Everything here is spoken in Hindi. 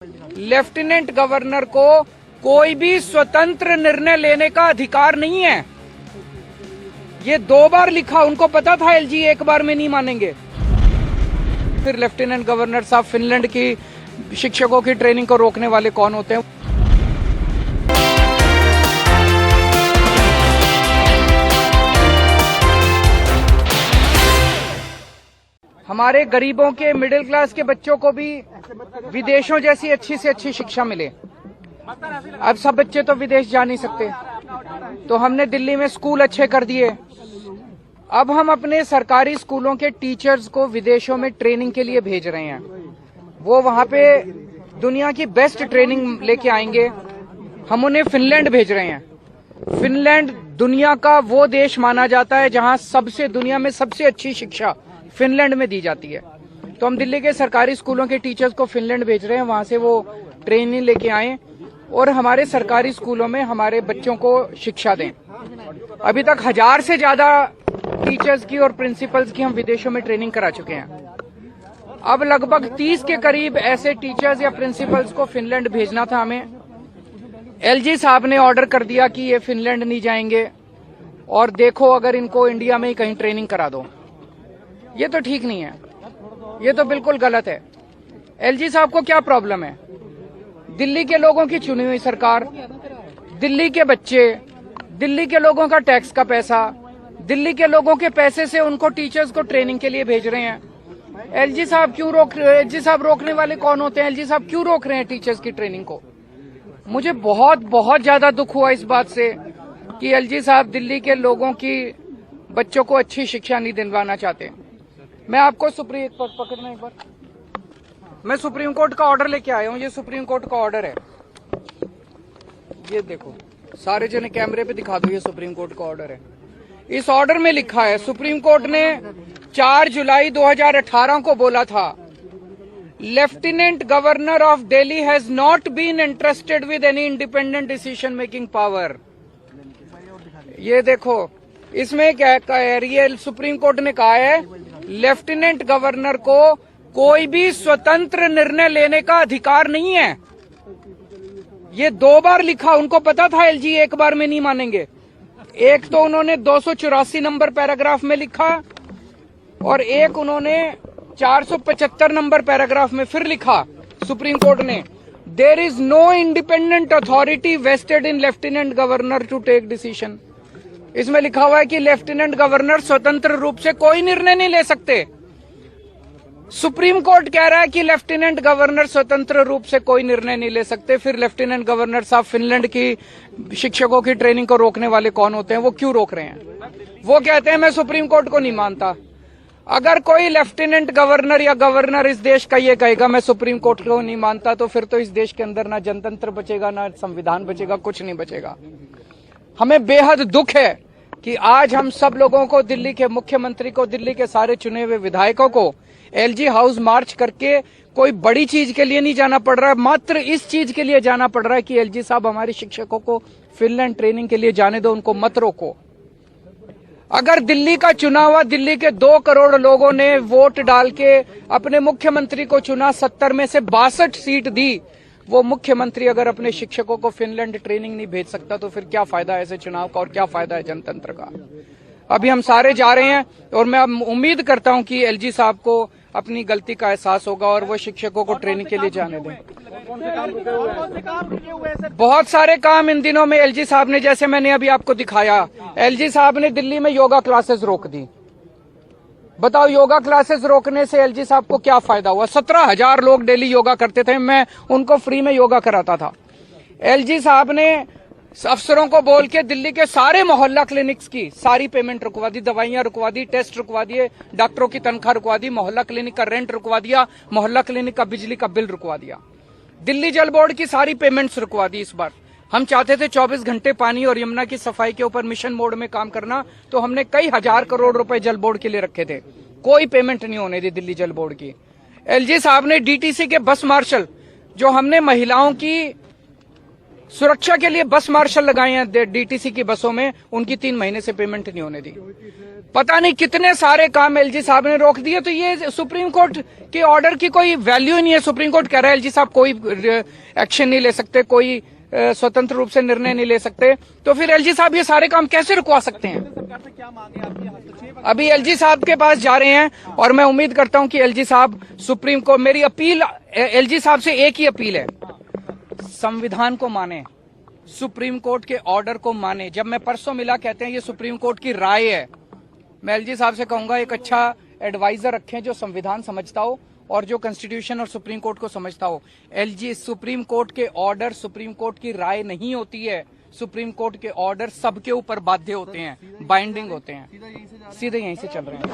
लेफ्टिनेंट गवर्नर को कोई भी स्वतंत्र निर्णय लेने का अधिकार नहीं है। ये 2 बार लिखा, उनको पता था एलजी एक बार में नहीं मानेंगे। फिर लेफ्टिनेंट गवर्नर साहब फिनलैंड की शिक्षकों की ट्रेनिंग को रोकने वाले कौन होते हैं? हमारे गरीबों के, मिडिल क्लास के बच्चों को भी विदेशों जैसी अच्छी से अच्छी शिक्षा मिले। अब सब बच्चे तो विदेश जा नहीं सकते, तो हमने दिल्ली में स्कूल अच्छे कर दिए। अब हम अपने सरकारी स्कूलों के टीचर्स को विदेशों में ट्रेनिंग के लिए भेज रहे हैं। वो वहां पे दुनिया की बेस्ट ट्रेनिंग लेके आएंगे। हम उन्हें फिनलैंड भेज रहे हैं। फिनलैंड दुनिया का वो देश माना जाता है जहां दुनिया में सबसे अच्छी शिक्षा फिनलैंड में दी जाती है। तो हम दिल्ली के सरकारी स्कूलों के टीचर्स को फिनलैंड भेज रहे हैं, वहां से वो ट्रेनिंग लेके आए और हमारे सरकारी स्कूलों में हमारे बच्चों को शिक्षा दें। अभी तक 1000 से ज्यादा टीचर्स की और प्रिंसिपल्स की हम विदेशों में ट्रेनिंग करा चुके हैं। अब लगभग 30 के करीब ऐसे टीचर्स या प्रिंसिपल्स को फिनलैंड भेजना था हमें। एलजी साहब ने ऑर्डर कर दिया कि ये फिनलैंड नहीं जाएंगे और देखो अगर इनको इंडिया में ही कहीं ट्रेनिंग करा दो। ये तो ठीक नहीं है, ये तो बिल्कुल गलत है। एलजी साहब को क्या प्रॉब्लम है? दिल्ली के लोगों की चुनी हुई सरकार, दिल्ली के बच्चे, दिल्ली के लोगों का टैक्स का पैसा, दिल्ली के लोगों के पैसे से उनको टीचर्स को ट्रेनिंग के लिए भेज रहे हैं। एलजी साहब क्यों रोक रहे हैं? एलजी साहब रोकने वाले कौन होते हैं? एलजी साहब क्यों रोक रहे हैं टीचर्स की ट्रेनिंग को? मुझे बहुत ज्यादा दुख हुआ इस बात से कि एलजी साहब दिल्ली के लोगों की बच्चों को अच्छी शिक्षा नहीं दिलवाना चाहते। मैं आपको पकड़ना एक बार, मैं सुप्रीम कोर्ट का ऑर्डर लेके आया हूँ। ये सुप्रीम कोर्ट का ऑर्डर है, ये देखो, सारे जने कैमरे पे दिखा दो। ये सुप्रीम कोर्ट का ऑर्डर है। इस ऑर्डर में लिखा है, सुप्रीम कोर्ट ने 4 जुलाई 2018 को बोला था, lieutenant governor of Delhi has not been interested with any independent decision making power. ये देखो, इसमें क्या है? सुप्रीम कोर्ट ने कहा है लेफ्टिनेंट गवर्नर को कोई भी स्वतंत्र निर्णय लेने का अधिकार नहीं है। ये 2 बार लिखा, उनको पता था एलजी एक बार में नहीं मानेंगे। एक तो उन्होंने 284 नंबर पैराग्राफ में लिखा और एक उन्होंने 475 नंबर पैराग्राफ में फिर लिखा सुप्रीम कोर्ट ने, there is no independent authority vested in lieutenant governor to take decision. इसमें लिखा हुआ है कि लेफ्टिनेंट गवर्नर स्वतंत्र रूप से कोई निर्णय नहीं ले सकते। सुप्रीम कोर्ट कह रहा है कि लेफ्टिनेंट गवर्नर स्वतंत्र रूप से कोई निर्णय नहीं ले सकते। फिर लेफ्टिनेंट गवर्नर साहब फिनलैंड की शिक्षकों की ट्रेनिंग को रोकने वाले कौन होते हैं? वो क्यों रोक रहे हैं? वो कहते हैं मैं सुप्रीम कोर्ट को नहीं मानता। अगर कोई लेफ्टिनेंट गवर्नर या गवर्नर इस देश का ये कहेगा मैं सुप्रीम कोर्ट को नहीं मानता, तो फिर तो इस देश के अंदर ना जनतंत्र बचेगा, ना संविधान बचेगा, कुछ नहीं बचेगा। हमें बेहद दुख है कि आज हम सब लोगों को, दिल्ली के मुख्यमंत्री को, दिल्ली के सारे चुने हुए विधायकों को एलजी हाउस मार्च करके कोई बड़ी चीज के लिए नहीं जाना पड़ रहा है, मात्र इस चीज के लिए जाना पड़ रहा है कि एलजी साहब हमारे शिक्षकों को फिनलैंड ट्रेनिंग के लिए जाने दो, उनको मत रोको। अगर दिल्ली का चुना हुआ, दिल्ली के 2 करोड़ लोगों ने वोट डाल के अपने मुख्यमंत्री को चुना, 70 में से 62 सीट दी, वो मुख्यमंत्री अगर अपने शिक्षकों को फिनलैंड ट्रेनिंग नहीं भेज सकता, तो फिर क्या फायदा है ऐसे चुनाव का और क्या फायदा है जनतंत्र का? अभी हम सारे जा रहे हैं और मैं उम्मीद करता हूं कि एलजी साहब को अपनी गलती का एहसास होगा और वो शिक्षकों को ट्रेनिंग के लिए जाने दें। बहुत सारे काम इन दिनों में एलजी साहब ने, जैसे मैंने अभी आपको दिखाया, एलजी साहब ने दिल्ली में योगा क्लासेस रोक दी। बताओ, योगा क्लासेस रोकने से एलजी साहब को क्या फायदा हुआ? 17,000 लोग डेली योगा करते थे, मैं उनको फ्री में योगा कराता था। एलजी साहब ने अफसरों को बोल के दिल्ली के सारे मोहल्ला क्लिनिक्स की सारी पेमेंट रुकवा दी, दवाइयां रुकवा दी, टेस्ट रुकवा दिए, डॉक्टरों की तनख्वाह रुकवा दी, मोहल्ला क्लिनिक का रेंट रुकवा दिया, मोहल्ला क्लिनिक का बिजली का बिल रुकवा दिया, दिल्ली जल बोर्ड की सारी पेमेंट्स रुकवा दी। इस बार हम चाहते थे 24 घंटे पानी और यमुना की सफाई के ऊपर मिशन मोड में काम करना, तो हमने कई हजार करोड़ रुपए जल बोर्ड के लिए रखे थे, कोई पेमेंट नहीं होने दी दिल्ली जल बोर्ड की। एलजी साहब ने डीटीसी के बस मार्शल, जो हमने महिलाओं की सुरक्षा के लिए बस मार्शल लगाए हैं डीटीसी की बसों में, उनकी 3 महीने से पेमेंट नहीं होने दी। पता नहीं कितने सारे काम एलजी साहब ने रोक दिए। तो ये सुप्रीम कोर्ट के ऑर्डर की कोई वैल्यू ही नहीं है। सुप्रीम कोर्ट कह रहा है एलजी साहब कोई एक्शन नहीं ले सकते, कोई स्वतंत्र रूप से निर्णय नहीं ले सकते, तो फिर एलजी साहब ये सारे काम कैसे रुकवा सकते हैं? अभी एलजी साहब के पास जा रहे हैं और मैं उम्मीद करता हूं कि एलजी साहब सुप्रीम कोर्ट, मेरी अपील एलजी साहब से एक ही अपील है, संविधान को माने, सुप्रीम कोर्ट के ऑर्डर को माने। जब मैं परसों मिला, कहते हैं ये सुप्रीम कोर्ट की राय है। मैं एलजी साहब से कहूंगा एक अच्छा एडवाइजर रखें जो संविधान समझता हो और जो कॉन्स्टिट्यूशन और सुप्रीम कोर्ट को समझता हो। एलजी सुप्रीम कोर्ट के ऑर्डर सुप्रीम कोर्ट की राय नहीं होती है। सुप्रीम कोर्ट के ऑर्डर सबके ऊपर बाध्य होते हैं, बाइंडिंग होते हैं। सीधे यहीं से चल रहे हैं।